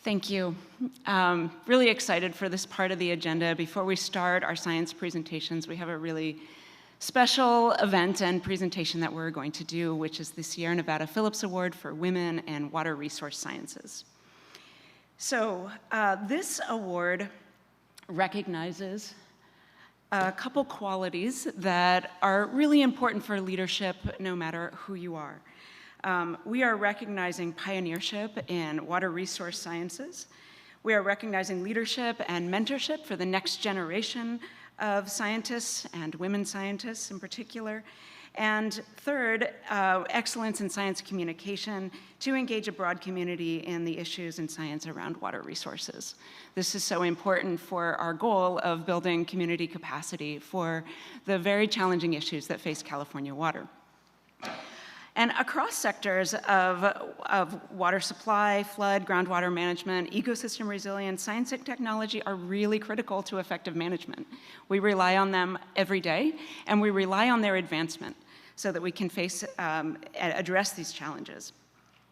Thank you. Really excited for this part of the agenda. Before we start our science presentations, we have a really special event and presentation that we're going to do, which is the Sierra Nevada Phillips Award for Women in Water Resource Sciences. So this award recognizes a couple qualities that are really important for leadership, no matter who you are. We are recognizing pioneership in water resource sciences. We are recognizing leadership and mentorship for the next generation of scientists and women scientists in particular. And third, excellence in science communication to engage a broad community in the issues in science around water resources. This is so important for our goal of building community capacity for the very challenging issues that face California water. And across sectors of water supply, flood, groundwater management, ecosystem resilience, science and technology are really critical to effective management. We rely on them every day, and we rely on their advancement so that we can address these challenges.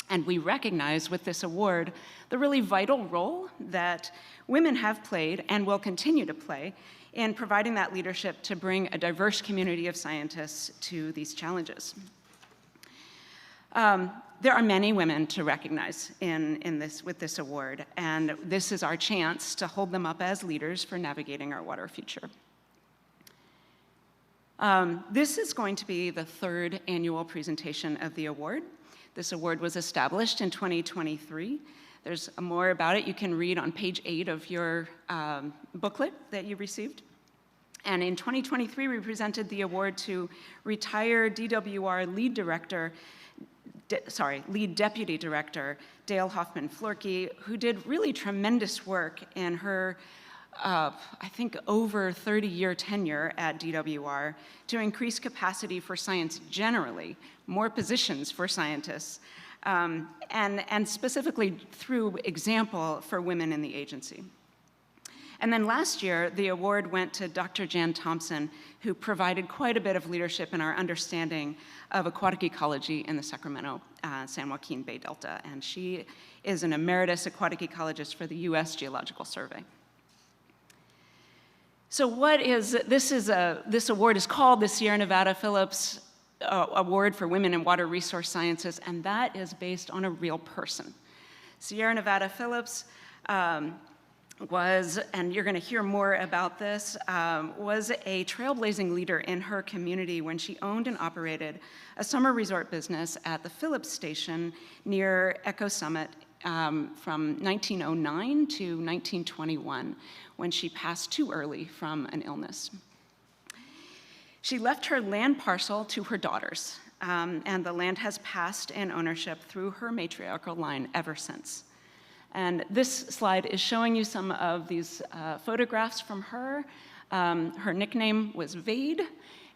And we recognize with this award the really vital role that women have played and will continue to play in providing that leadership to bring a diverse community of scientists to these challenges. There are many women to recognize with this award, and this is our chance to hold them up as leaders for navigating our water future. This is going to be the third annual presentation of the award. This award was established in 2023. There's more about it you can read on page 8 of your booklet that you received. And in 2023, we presented the award to retired DWR Lead Deputy Director Dale Hoffman-Florkey, who did really tremendous work in her, I think, over 30-year tenure at DWR to increase capacity for science generally, more positions for scientists, and specifically through example for women in the agency. And then last year, the award went to Dr. Jan Thompson, who provided quite a bit of leadership in our understanding of aquatic ecology in the Sacramento-San Joaquin Bay Delta. And she is an emeritus aquatic ecologist for the U.S. Geological Survey. So this award is called the Sierra Nevada Phillips Award for Women in Water Resource Sciences, and that is based on a real person. Sierra Nevada Phillips was, and you're going to hear more about this, was a trailblazing leader in her community when she owned and operated a summer resort business at the Phillips station near Echo Summit from 1909 to 1921, when she passed too early from an illness. She left her land parcel to her daughters, and the land has passed in ownership through her matriarchal line ever since. And this slide is showing you some of these photographs from her. Her nickname was Vade,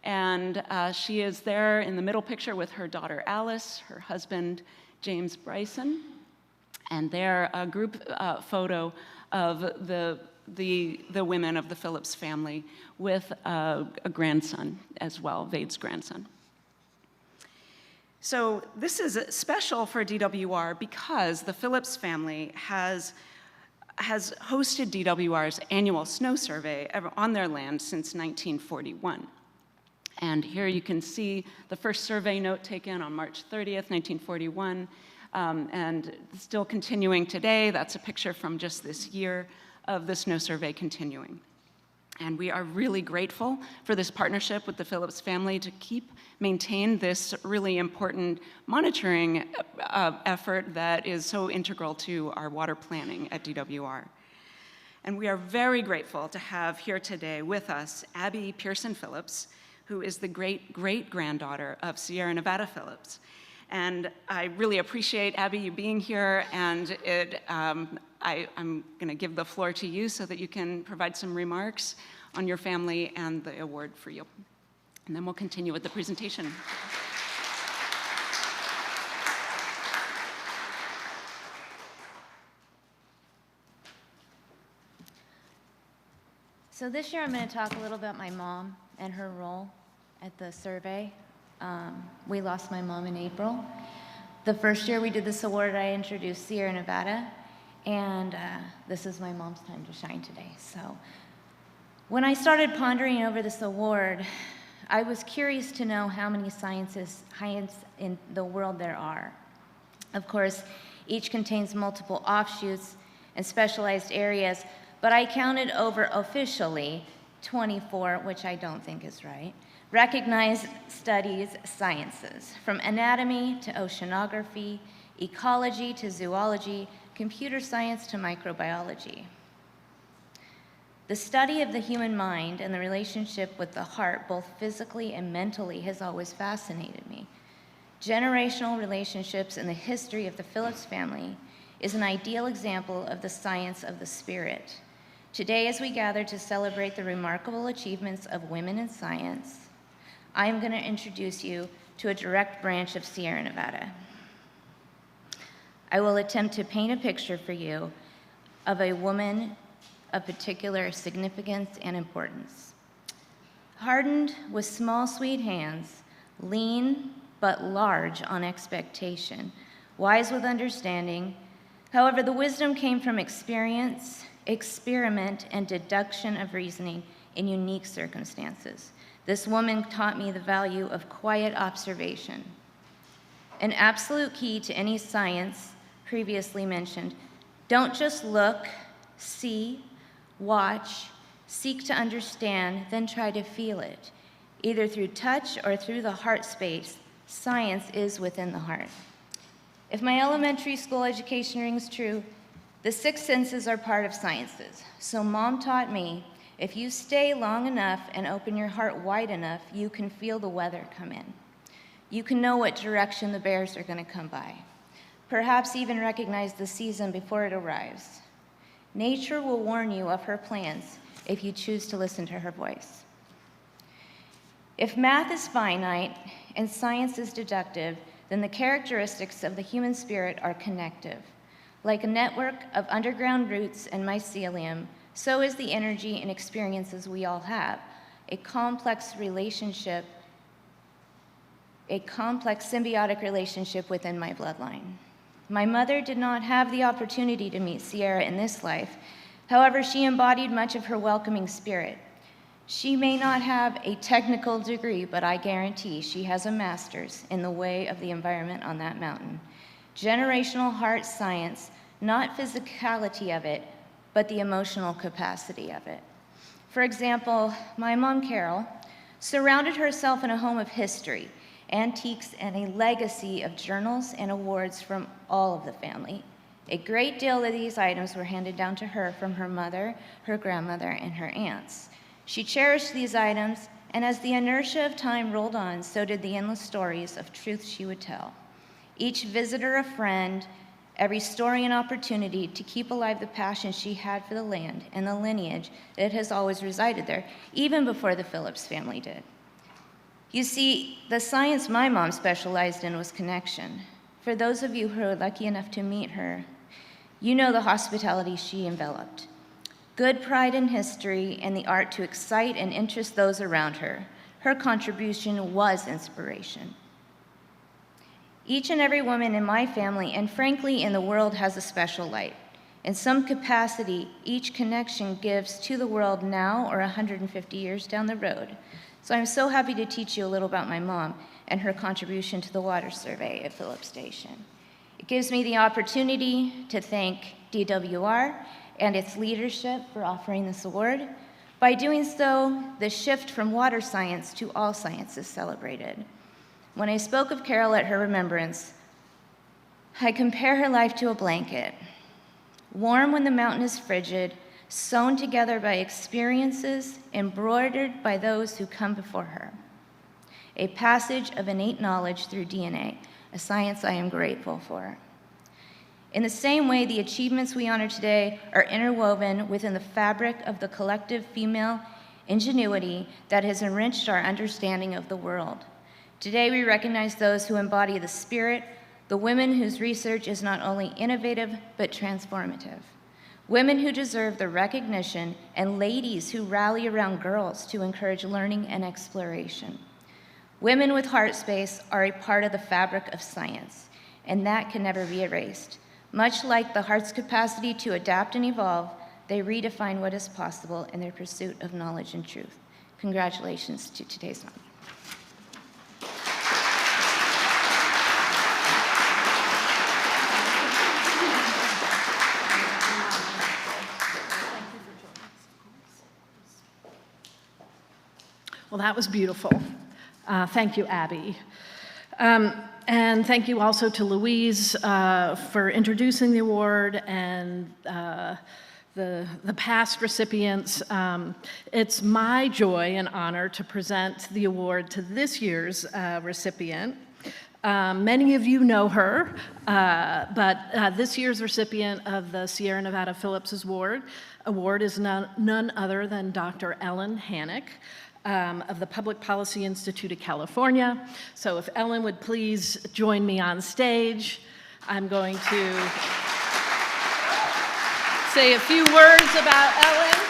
and she is there in the middle picture with her daughter Alice, her husband James Bryson, and they're a group photo of the women of the Phillips family with a grandson as well, Vade's grandson. So this is special for DWR because the Phillips family has hosted DWR's annual snow survey on their land since 1941. And here you can see the first survey note taken on March 30th, 1941, and still continuing today. That's a picture from just this year of the snow survey continuing. And we are really grateful for this partnership with the Phillips family to maintain this really important monitoring effort that is so integral to our water planning at DWR. And we are very grateful to have here today with us Abby Pearson Phillips, who is the great-great-granddaughter of Sierra Nevada Phillips. And I really appreciate, Abby, you being here, and I'm going to give the floor to you so that you can provide some remarks on your family and the award for you. And then we'll continue with the presentation. So this year I'm going to talk a little about my mom and her role at the survey. We lost my mom in April. The first year we did this award, I introduced Sierra Nevada, and this is my mom's time to shine today. So when I started pondering over this award, I was curious to know how many science in the world there are. Of course, each contains multiple offshoots and specialized areas, but I counted over officially 24, which I don't think is right, recognized studies sciences, from anatomy to oceanography, ecology to zoology, computer science to microbiology. The study of the human mind and the relationship with the heart, both physically and mentally, has always fascinated me. Generational relationships in the history of the Phillips family is an ideal example of the science of the spirit. Today, as we gather to celebrate the remarkable achievements of women in science, I am going to introduce you to a direct branch of Sierra Nevada. I will attempt to paint a picture for you of a woman of particular significance and importance. Hardened with small, sweet hands, lean but large on expectation, wise with understanding. However, the wisdom came from experience, experiment, and deduction of reasoning in unique circumstances. This woman taught me the value of quiet observation. An absolute key to any science previously mentioned: don't just look, see, watch, seek to understand, then try to feel it. Either through touch or through the heart space, science is within the heart. If my elementary school education rings true, the 6 senses are part of sciences. So Mom taught me, if you stay long enough and open your heart wide enough, you can feel the weather come in. You can know what direction the bears are going to come by. Perhaps even recognize the season before it arrives. Nature will warn you of her plans if you choose to listen to her voice. If math is finite and science is deductive, then the characteristics of the human spirit are connective. Like a network of underground roots and mycelium, so is the energy and experiences we all have, a complex symbiotic relationship within my bloodline. My mother did not have the opportunity to meet Sierra in this life. However, she embodied much of her welcoming spirit. She may not have a technical degree, but I guarantee she has a master's in the way of the environment on that mountain. Generational heart science, not physicality of it, but the emotional capacity of it. For example, my mom, Carol, surrounded herself in a home of history, antiques, and a legacy of journals and awards from all of the family. A great deal of these items were handed down to her from her mother, her grandmother, and her aunts. She cherished these items, and as the inertia of time rolled on, so did the endless stories of truth she would tell. Each visitor a friend, every story an opportunity to keep alive the passion she had for the land and the lineage that has always resided there, even before the Phillips family did. You see, the science my mom specialized in was connection. For those of you who are lucky enough to meet her, you know the hospitality she enveloped. Good pride in history and the art to excite and interest those around her. Her contribution was inspiration. Each and every woman in my family, and frankly in the world, has a special light. In some capacity, each connection gives to the world now or 150 years down the road. So I'm so happy to teach you a little about my mom and her contribution to the water survey at Phillips Station. It gives me the opportunity to thank DWR and its leadership for offering this award. By doing so, the shift from water science to all science is celebrated. When I spoke of Carol at her remembrance, I compare her life to a blanket, warm when the mountain is frigid, sewn together by experiences, embroidered by those who come before her. A passage of innate knowledge through DNA, a science I am grateful for. In the same way, the achievements we honor today are interwoven within the fabric of the collective female ingenuity that has enriched our understanding of the world. Today, we recognize those who embody the spirit, the women whose research is not only innovative, but transformative. Women who deserve the recognition, and ladies who rally around girls to encourage learning and exploration. Women with heart space are a part of the fabric of science, and that can never be erased. Much like the heart's capacity to adapt and evolve, they redefine what is possible in their pursuit of knowledge and truth. Congratulations to today's nominee. Well, that was beautiful. Thank you, Abby. And thank you also to Louise for introducing the award and the past recipients. It's my joy and honor to present the award to this year's recipient. Many of you know her, but this year's recipient of the Sierra Nevada Phillips Award is none other than Dr. Ellen Hannock of the Public Policy Institute of California. So if Ellen would please join me on stage, I'm going to say a few words about Ellen.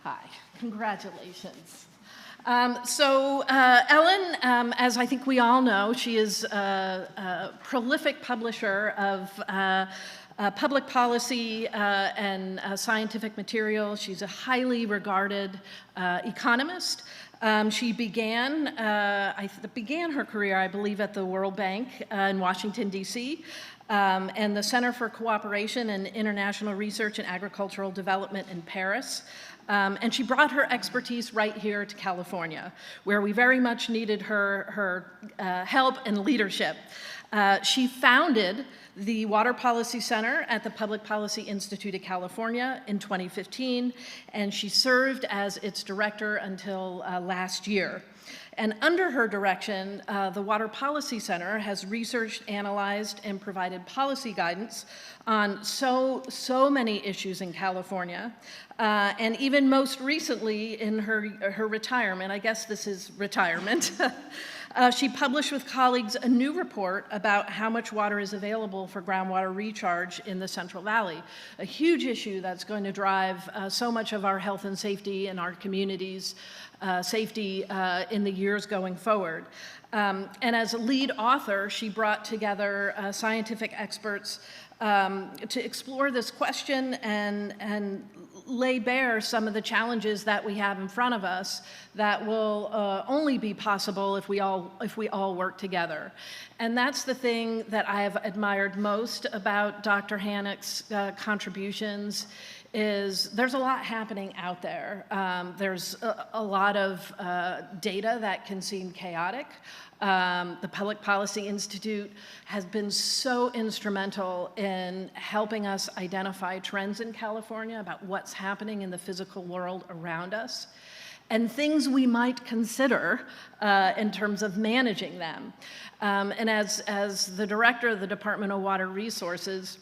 Hi, congratulations. Ellen, as I think we all know, she is a prolific publisher of public policy and scientific material. She's a highly regarded economist. She began her career, I believe, at the World Bank in Washington, D.C., and the Center for Cooperation and International Research and Agricultural Development in Paris. And she brought her expertise right here to California, where we very much needed her help and leadership. She founded the Water Policy Center at the Public Policy Institute of California in 2015, and she served as its director until last year. And under her direction, the Water Policy Center has researched, analyzed, and provided policy guidance on so many issues in California. And even most recently in her retirement, I guess this is retirement, she published with colleagues a new report about how much water is available for groundwater recharge in the Central Valley, a huge issue that's going to drive so much of our health and safety in our communities' safety in the years going forward. And as a lead author, she brought together scientific experts to explore this question and lay bare some of the challenges that we have in front of us that will only be possible if we all work together. And that's the thing that I have admired most about Dr. Hannock's contributions is there's a lot happening out there. There's a lot of data that can seem chaotic. The Public Policy Institute has been so instrumental in helping us identify trends in California about what's happening in the physical world around us and things we might consider in terms of managing them. And as the director of the Department of Water Resources,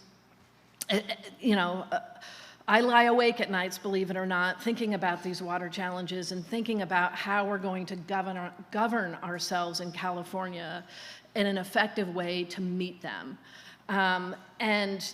I lie awake at nights, believe it or not, thinking about these water challenges and thinking about how we're going to govern ourselves in California in an effective way to meet them. And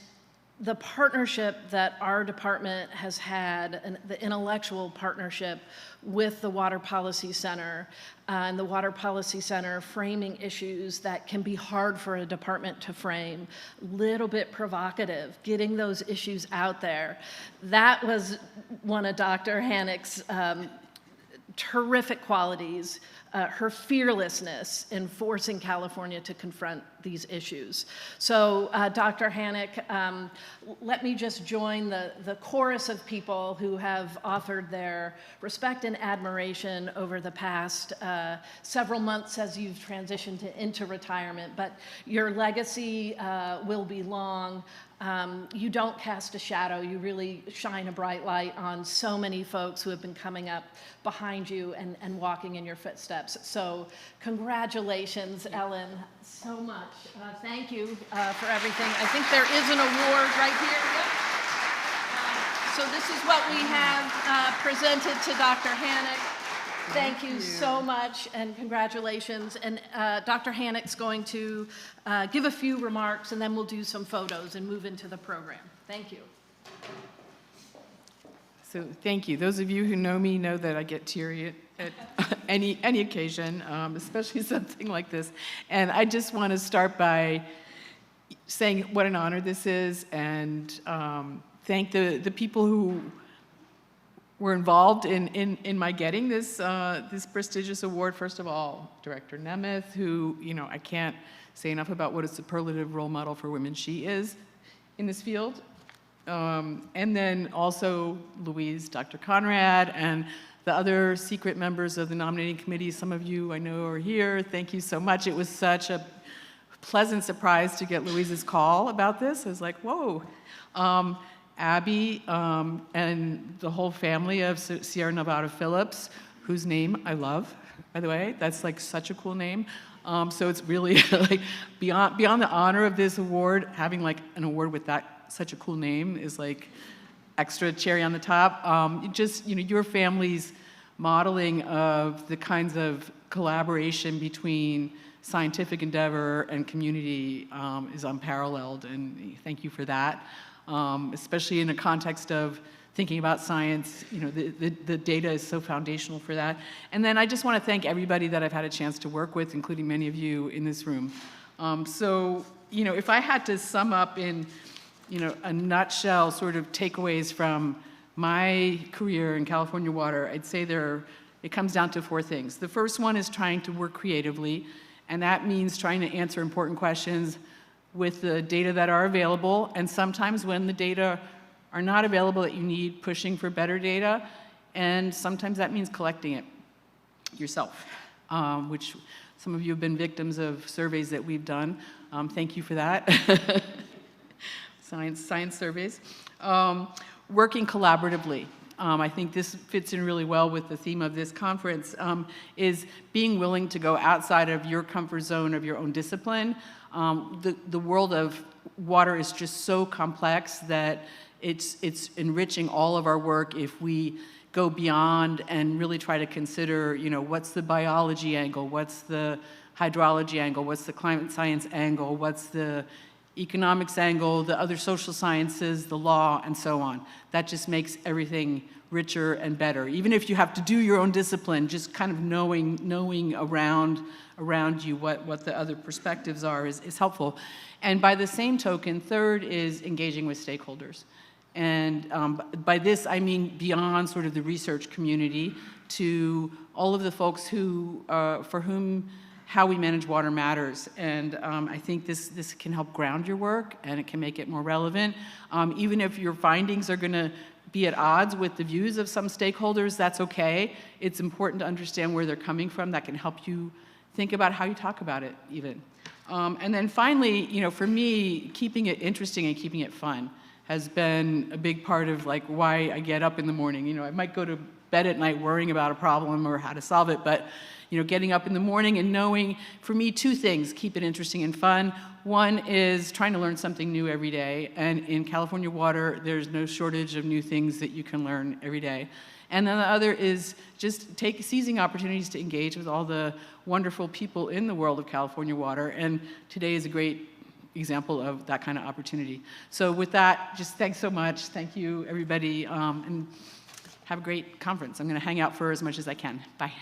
the partnership that our department has had, and the intellectual partnership with the Water Policy Center, and the Water Policy Center framing issues that can be hard for a department to frame, little bit provocative, getting those issues out there. That was one of Dr. Hannock's terrific qualities, her fearlessness in forcing California to confront these issues. So Dr. Hannock, let me just join the chorus of people who have offered their respect and admiration over the past several months as you've transitioned into retirement, but your legacy will be long. You don't cast a shadow, you really shine a bright light on so many folks who have been coming up behind you and walking in your footsteps. So congratulations, Ellen, so much. Thank you for everything. I think there is an award right here. Yep. So this is what we have presented to Dr. Hannock. Thank you so much, and congratulations. And Dr. Hannock's going to give a few remarks, and then we'll do some photos and move into the program. Thank you. So thank you. Those of you who know me know that I get teary at at any occasion, especially something like this. And I just want to start by saying what an honor this is, and thank the people who were involved in my getting this prestigious award. First of all, Director Nemeth, who, I can't say enough about what a superlative role model for women she is in this field. And then also Louise, Dr. Conrad, and the other secret members of the nominating committee. Some of you I know are here. Thank you so much. It was such a pleasant surprise to get Louise's call about this. I was like, whoa. Abby and the whole family of Sierra Nevada Phillips, whose name I love, by the way. That's like such a cool name. So it's really like beyond the honor of this award, having like an award with such a cool name is like extra cherry on the top. Your family's modeling of the kinds of collaboration between scientific endeavor and community is unparalleled, and thank you for that. Especially in the context of thinking about science, the data is so foundational for that. And then I just want to thank everybody that I've had a chance to work with, including many of you in this room. If I had to sum up in, a nutshell sort of takeaways from my career in California Water, I'd say it comes down to 4 things. The first one is trying to work creatively, and that means trying to answer important questions with the data that are available, and sometimes when the data are not available that you need, pushing for better data, and sometimes that means collecting it yourself, which some of you have been victims of surveys that we've done. Thank you for that. Science surveys. Working collaboratively. I think this fits in really well with the theme of this conference, is being willing to go outside of your comfort zone of your own discipline. The world of water is just so complex that it's enriching all of our work if we go beyond and really try to consider, what's the biology angle, what's the hydrology angle, what's the climate science angle, what's the economics angle, the other social sciences, the law, and so on. That just makes everything richer and better. Even if you have to do your own discipline, just kind of knowing around you what the other perspectives are is helpful. And by the same token, third is engaging with stakeholders. And by this, I mean beyond sort of the research community to all of the folks who, for whom how we manage water matters. And I think this can help ground your work, and it can make it more relevant. Even if your findings are gonna be at odds with the views of some stakeholders, that's okay. It's important to understand where they're coming from. That can help you think about how you talk about it, even. And then finally, for me, keeping it interesting and keeping it fun has been a big part of like why I get up in the morning. I might go to bed at night worrying about a problem or how to solve it, but getting up in the morning and knowing, for me, 2 things keep it interesting and fun. One is trying to learn something new every day, and in California Water, there's no shortage of new things that you can learn every day. And then the other is just seizing opportunities to engage with all the wonderful people in the world of California Water, and today is a great example of that kind of opportunity. So with that, just thanks so much. Thank you, everybody, and have a great conference. I'm going to hang out for as much as I can. Bye.